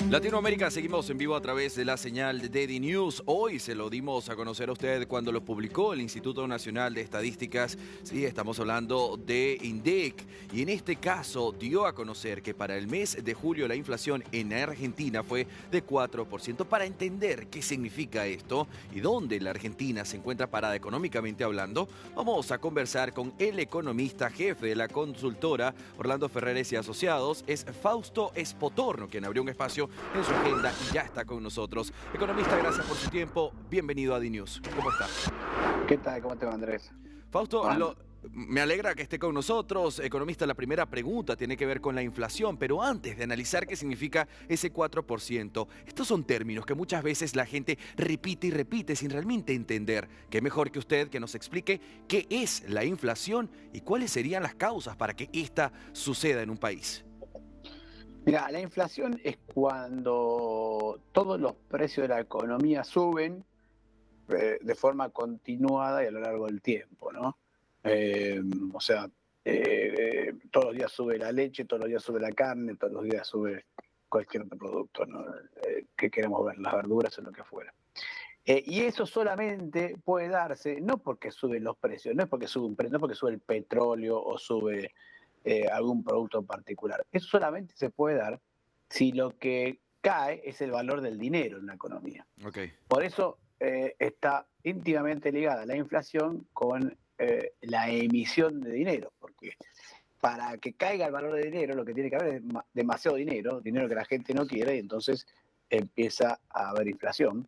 Latinoamérica, seguimos en vivo a través de la señal de Dedi News. Hoy se lo dimos a conocer a usted cuando lo publicó el Instituto Nacional de Estadísticas. Sí, estamos hablando de INDEC. Y en este caso dio a conocer que para el mes de julio la inflación en Argentina fue de 4%. Para entender qué significa esto y dónde la Argentina se encuentra parada económicamente hablando, vamos a conversar con el economista jefe de la consultora Orlando Ferreres y Asociados. Es Fausto Espotorno, quien abrió un espacio en su agenda y ya está con nosotros. Economista, gracias por su tiempo. Bienvenido a D-News. ¿Cómo está? ¿Qué tal? ¿Cómo te va, Andrés? Fausto, Juan. me alegra que esté con nosotros. Economista, la primera pregunta tiene que ver con la inflación, pero antes de analizar qué significa ese 4%, estos son términos que muchas veces la gente repite y repite sin realmente entender. Qué mejor que usted que nos explique qué es la inflación y cuáles serían las causas para que esta suceda en un país. Mira, la inflación es cuando todos los precios de la economía suben de forma continuada y a lo largo del tiempo, ¿no? O sea, todos los días sube la leche, todos los días sube la carne, todos los días sube cualquier otro producto, ¿no? Que queremos ver, las verduras o lo que fuera. Y eso solamente puede darse, no porque suben los precios, no es porque sube un precio, no es porque sube el petróleo o sube algún producto en particular. Eso solamente se puede dar si lo que cae es el valor del dinero en la economía. Ok. Por eso está íntimamente ligada la inflación con la emisión de dinero, porque para que caiga el valor del dinero lo que tiene que haber es demasiado dinero, dinero que la gente no quiere, y entonces empieza a haber inflación,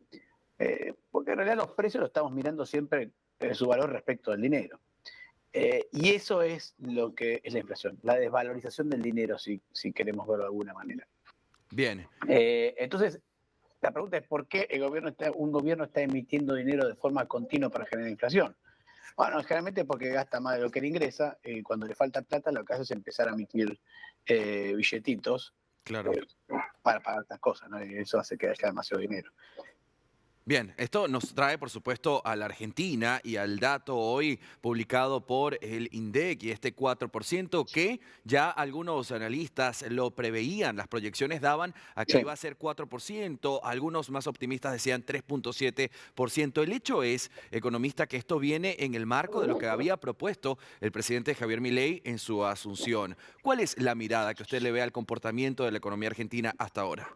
porque en realidad los precios los estamos mirando siempre su valor respecto al dinero. Y eso es lo que es la inflación, la desvalorización del dinero, si queremos verlo de alguna manera. Bien. Entonces, la pregunta es por qué un gobierno está emitiendo dinero de forma continua para generar inflación. Bueno, generalmente porque gasta más de lo que le ingresa, y cuando le falta plata lo que hace es empezar a emitir billetitos Claro. eh, para pagar estas cosas, ¿no? Y eso hace que haya demasiado dinero. Bien, esto nos trae, por supuesto, a la Argentina y al dato hoy publicado por el INDEC y este 4% que ya algunos analistas lo preveían. Las proyecciones daban a que Sí. iba a ser 4%, algunos más optimistas decían 3,7%. El hecho es, economista, que esto viene en el marco de lo que había propuesto el presidente Javier Milei en su asunción. ¿Cuál es la mirada que usted le ve al comportamiento de la economía argentina hasta ahora?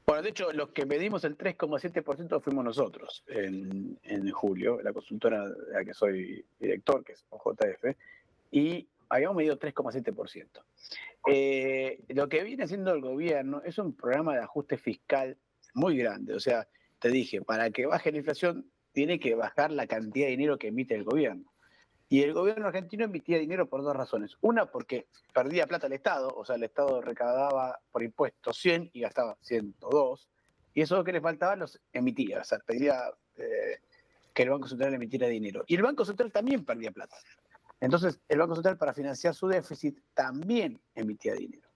Bueno, de hecho, los que medimos el 3,7% fuimos nosotros en julio, la consultora de la que soy director, que es OJF, y habíamos medido 3,7%. Lo que viene haciendo el gobierno es un programa de ajuste fiscal muy grande. O sea, te dije, para que baje la inflación, tiene que bajar la cantidad de dinero que emite el gobierno. Y el gobierno argentino emitía dinero por dos razones. Una, porque perdía plata el Estado, o sea, el Estado recaudaba por impuestos 100 y gastaba 102, y eso que le faltaba los emitía, o sea, pedía que el Banco Central emitiera dinero. Y el Banco Central también perdía plata. Entonces, el Banco Central, para financiar su déficit, también emitía dinero.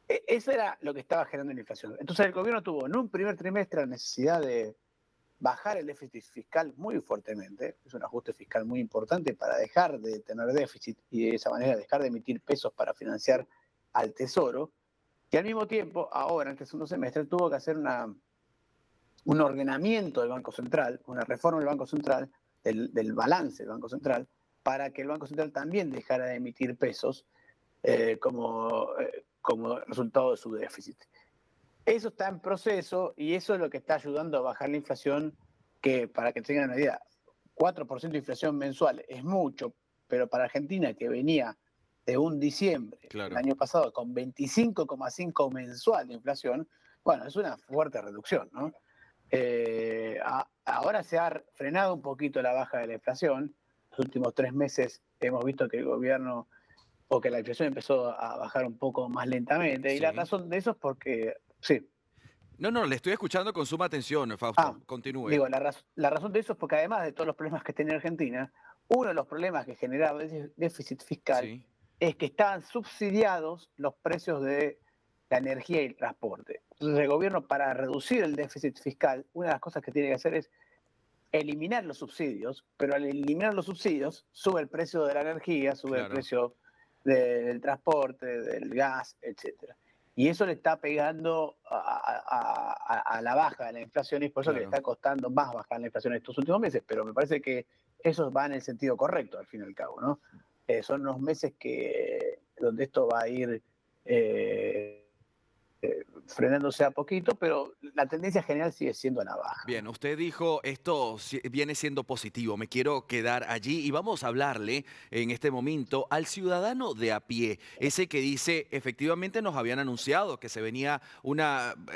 Eso era lo que estaba generando la inflación. Entonces, el gobierno tuvo en un primer trimestre la necesidad de bajar el déficit fiscal muy fuertemente, es un ajuste fiscal muy importante para dejar de tener déficit y de esa manera dejar de emitir pesos para financiar al Tesoro, y al mismo tiempo, ahora en este segundo semestre, tuvo que hacer un ordenamiento del Banco Central, una reforma del Banco Central, del balance del Banco Central, para que el Banco Central también dejara de emitir pesos como resultado de su déficit. Eso está en proceso y eso es lo que está ayudando a bajar la inflación, que para que tengan una idea, 4% de inflación mensual es mucho, pero para Argentina, que venía de un diciembre del Claro. año pasado con 25,5 mensual de inflación, bueno, es una fuerte reducción, ¿no? Ahora se ha frenado un poquito la baja de la inflación. Los últimos 3 meses hemos visto que el gobierno o que la inflación empezó a bajar un poco más lentamente. Y la Sí. razón de eso es porque, sí. No, no, le estoy escuchando con suma atención, Ah, Fausto. Continúe. digo, la razón de eso es porque además de todos los problemas que tiene Argentina, uno de los problemas que generaba ese déficit fiscal Sí. es que estaban subsidiados los precios de la energía y el transporte. Entonces el gobierno, para reducir el déficit fiscal, una de las cosas que tiene que hacer es eliminar los subsidios, pero al eliminar los subsidios sube el precio de la energía, sube el Claro. precio del transporte, del gas, etcétera. y eso le está pegando a la baja de la inflación y es por eso que le Claro. está costando más bajar la inflación en estos últimos meses, pero me parece que eso va en el sentido correcto al fin y al cabo, ¿no? Son unos meses donde esto va a ir eh, frenándose a poquito, pero la tendencia general sigue siendo a la baja, Bien, ¿no? usted dijo esto viene siendo positivo, me quiero quedar allí y vamos a hablarle en este momento al ciudadano de a pie, ese que dice efectivamente nos habían anunciado que se venía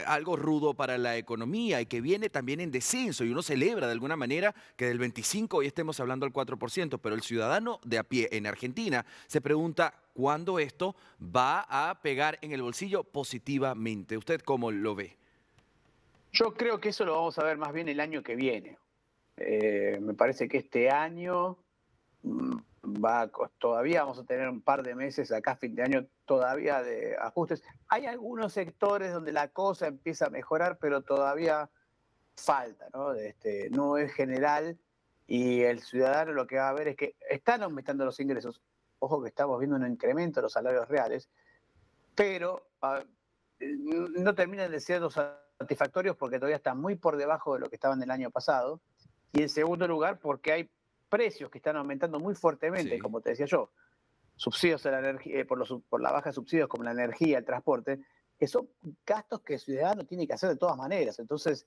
algo rudo para la economía y que viene también en descenso y uno celebra de alguna manera que del 25 hoy estemos hablando al 4%, pero el ciudadano de a pie en Argentina se pregunta cuándo esto va a pegar en el bolsillo positivamente. ¿Usted cómo lo ve? Yo creo que eso lo vamos a ver más bien el año que viene. Me parece que este año mm, todavía vamos a tener un par de meses acá, fin de año, todavía de ajustes. Hay algunos sectores donde la cosa empieza a mejorar, pero todavía falta, ¿no? No es general y el ciudadano lo que va a ver es que están aumentando los ingresos. Ojo que estamos viendo un incremento de los salarios reales, pero no terminan de ser los satisfactorios porque todavía están muy por debajo de lo que estaban el año pasado. Y en segundo lugar, porque hay precios que están aumentando muy fuertemente, Sí, como te decía yo, subsidios a la energía, por la baja de subsidios como la energía, el transporte, que son gastos que el ciudadano tiene que hacer de todas maneras. Entonces,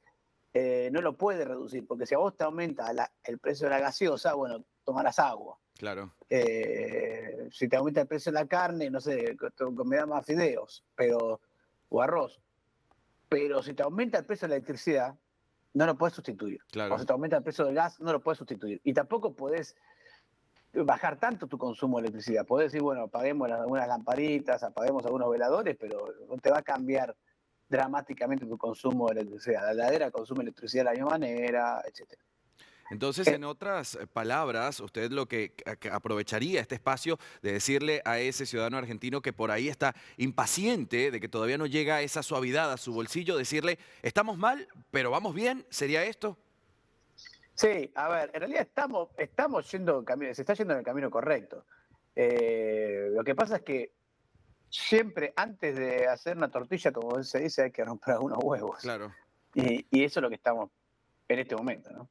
no lo puede reducir, porque si a vos te aumenta el precio de la gaseosa, bueno, tomarás agua. claro. Si te aumenta el precio de la carne, no sé, me da más fideos, o arroz. Pero si te aumenta el precio de la electricidad, no lo puedes sustituir. O si Claro. te aumenta el precio del gas, no lo puedes sustituir. Y tampoco podés bajar tanto tu consumo de electricidad. Podés decir, bueno, apaguemos algunas lamparitas, apaguemos algunos veladores, pero no te va a cambiar dramáticamente tu consumo de electricidad. La heladera consume electricidad de la misma manera, etcétera. Entonces, Eh, en otras palabras, usted lo que aprovecharía este espacio de decirle a ese ciudadano argentino que por ahí está impaciente de que todavía no llega esa suavidad a su bolsillo, decirle, estamos mal, pero vamos bien, ¿sería esto? sí, a ver, en realidad estamos se está yendo en el camino correcto. Lo que pasa es que siempre antes de hacer una tortilla, como se dice, hay que romper algunos huevos. Claro. Y eso es lo que estamos en este momento, ¿no?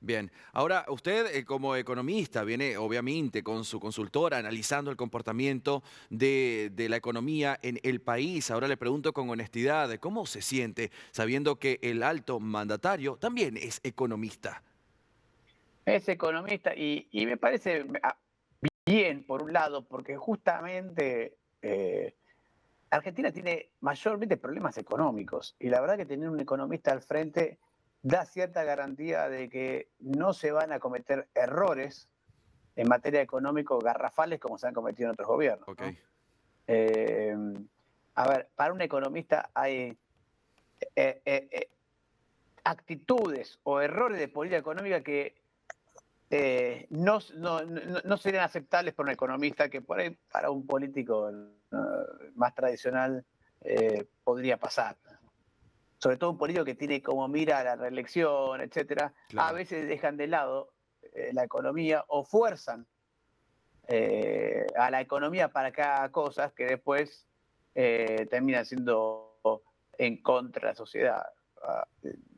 Bien, ahora usted como economista viene obviamente con su consultora analizando el comportamiento de la economía en el país. Ahora le pregunto con honestidad, ¿cómo se siente sabiendo que el alto mandatario también es economista? Es economista y me parece bien, por un lado, porque justamente Argentina tiene mayormente problemas económicos y la verdad que tener un economista al frente da cierta garantía de que no se van a cometer errores en materia económica garrafales como se han cometido en otros gobiernos, Ok, ¿no? Eh, a ver, para un economista hay eh, eh, eh, actitudes o errores de política económica que no serían aceptables para un economista que por ahí para un político más tradicional podría pasar. Sobre todo un político que tiene como mira la reelección, etcétera, a claro. veces dejan de lado la economía o fuerzan a la economía para que haga cosas que después terminan siendo en contra de la sociedad.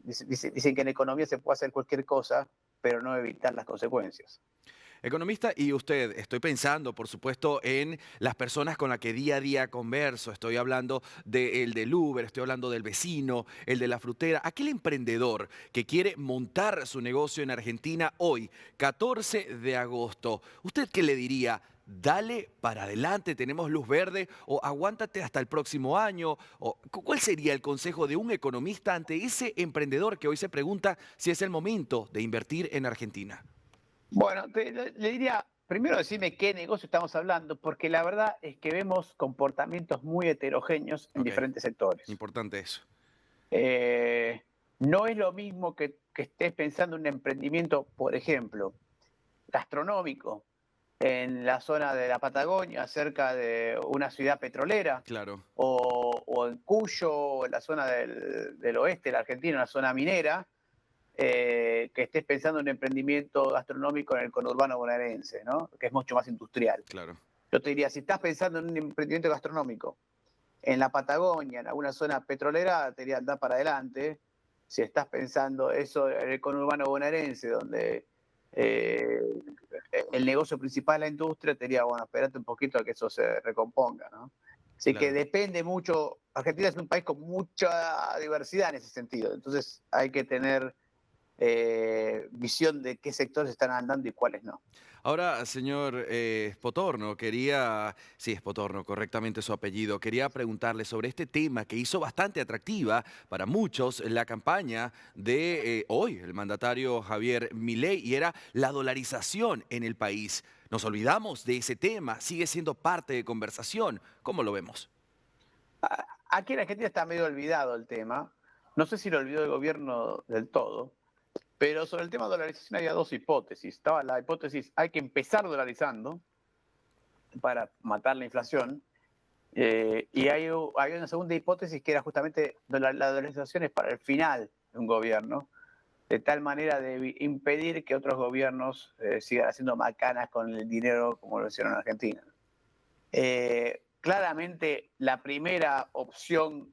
Dicen que en economía se puede hacer cualquier cosa, pero no evitar las consecuencias. Economista, y usted, estoy pensando, por supuesto, en las personas con las que día a día converso. Estoy hablando del Uber, estoy hablando del vecino, el de la frutera, aquel emprendedor que quiere montar su negocio en Argentina hoy, 14 de agosto. ¿Usted qué le diría? Dale para adelante, tenemos luz verde o aguántate hasta el próximo año. ¿Cuál sería el consejo de un economista ante ese emprendedor que hoy se pregunta si es el momento de invertir en Argentina? Bueno, le diría, primero decirme qué negocio estamos hablando, porque la verdad es que vemos comportamientos muy heterogéneos en Ok, diferentes sectores. importante eso. Eh, no es lo mismo que estés pensando en un emprendimiento, por ejemplo, gastronómico, en la zona de la Patagonia, cerca de una ciudad petrolera, Claro, o en Cuyo, o en la zona del oeste de la Argentina, una zona minera, que estés pensando en un emprendimiento gastronómico en el conurbano bonaerense, ¿no? Que es mucho más industrial. claro. Yo te diría, si estás pensando en un emprendimiento gastronómico en la Patagonia, en alguna zona petrolera, te diría andar para adelante. Si estás pensando eso en el conurbano bonaerense, donde eh, el negocio principal es la industria, te diría, bueno, espérate un poquito a que eso se recomponga, ¿no? Así que Claro. depende mucho. Argentina es un país con mucha diversidad en ese sentido, entonces hay que tener visión de qué sectores están andando y cuáles no. Ahora, señor Potorno, sí es Potorno, correctamente su apellido, quería preguntarle sobre este tema que hizo bastante atractiva para muchos la campaña de hoy, el mandatario Javier Milei, y era la dolarización en el país. Nos olvidamos de ese tema, sigue siendo parte de conversación. ¿Cómo lo vemos? Aquí en Argentina está medio olvidado el tema. No sé si lo olvidó el gobierno del todo, pero sobre el tema de dolarización había dos hipótesis. Estaba la hipótesis, hay que empezar dolarizando para matar la inflación. Y hay una segunda hipótesis que era justamente la dolarización es para el final de un gobierno, de tal manera de impedir que otros gobiernos sigan haciendo macanas con el dinero como lo hicieron en Argentina. Claramente la primera opción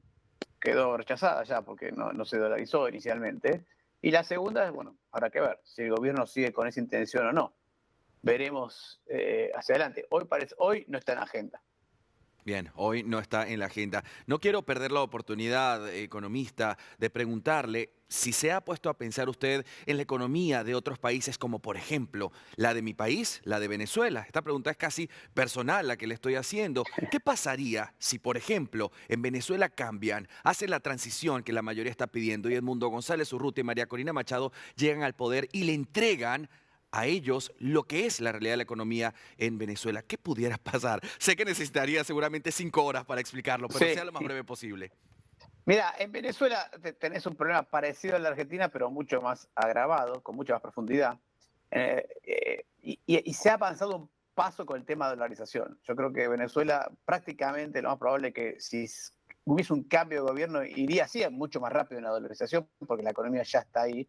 quedó rechazada ya porque no se dolarizó inicialmente. Y la segunda, bueno, habrá que ver si el gobierno sigue con esa intención o no. Veremos hacia adelante. Hoy no está en agenda. Bien, hoy no está en la agenda. No quiero perder la oportunidad, economista, de preguntarle si se ha puesto a pensar usted en la economía de otros países como por ejemplo la de mi país, la de Venezuela. Esta pregunta es casi personal la que le estoy haciendo. ¿Qué pasaría si por ejemplo en Venezuela cambian, hacen la transición que la mayoría está pidiendo y Edmundo González Urrutia y María Corina Machado llegan al poder y le entregan a ellos lo que es la realidad de la economía en Venezuela? ¿Qué pudiera pasar? Sé que necesitaría seguramente 5 horas para explicarlo, pero sea Sí. lo más breve posible. Mira, en Venezuela tenés un problema parecido al de Argentina, pero mucho más agravado, con mucha más profundidad. Y se ha avanzado un paso con el tema de dolarización. Yo creo que Venezuela prácticamente lo más probable es que si hubiese un cambio de gobierno iría así mucho más rápido en la dolarización porque la economía ya está ahí,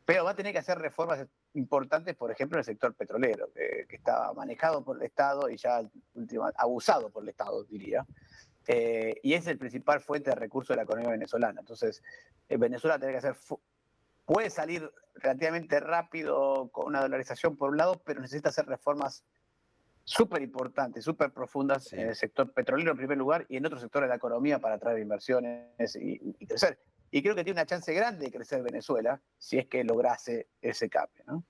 pero va a tener que hacer reformas importantes, por ejemplo, en el sector petrolero, que está manejado por el Estado y ya abusado por el Estado, diría. Y es el principal fuente de recursos de la economía venezolana. Entonces, Venezuela tiene que hacer, puede salir relativamente rápido con una dolarización por un lado, pero necesita hacer reformas súper importantes, súper profundas en Sí. el sector petrolero en primer lugar y en otros sectores de la economía para atraer inversiones y crecer. Y creo que tiene una chance grande de crecer Venezuela si es que lograse ese cambio, ¿no?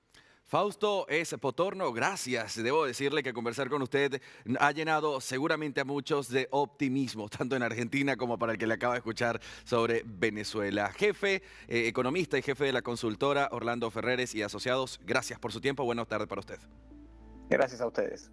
Fausto S. Potorno, gracias. Debo decirle que conversar con usted ha llenado seguramente a muchos de optimismo, tanto en Argentina como para el que le acaba de escuchar sobre Venezuela. Jefe, economista y jefe de la consultora Orlando Ferreres y Asociados, gracias por su tiempo. Buenas tardes para usted. Gracias a ustedes.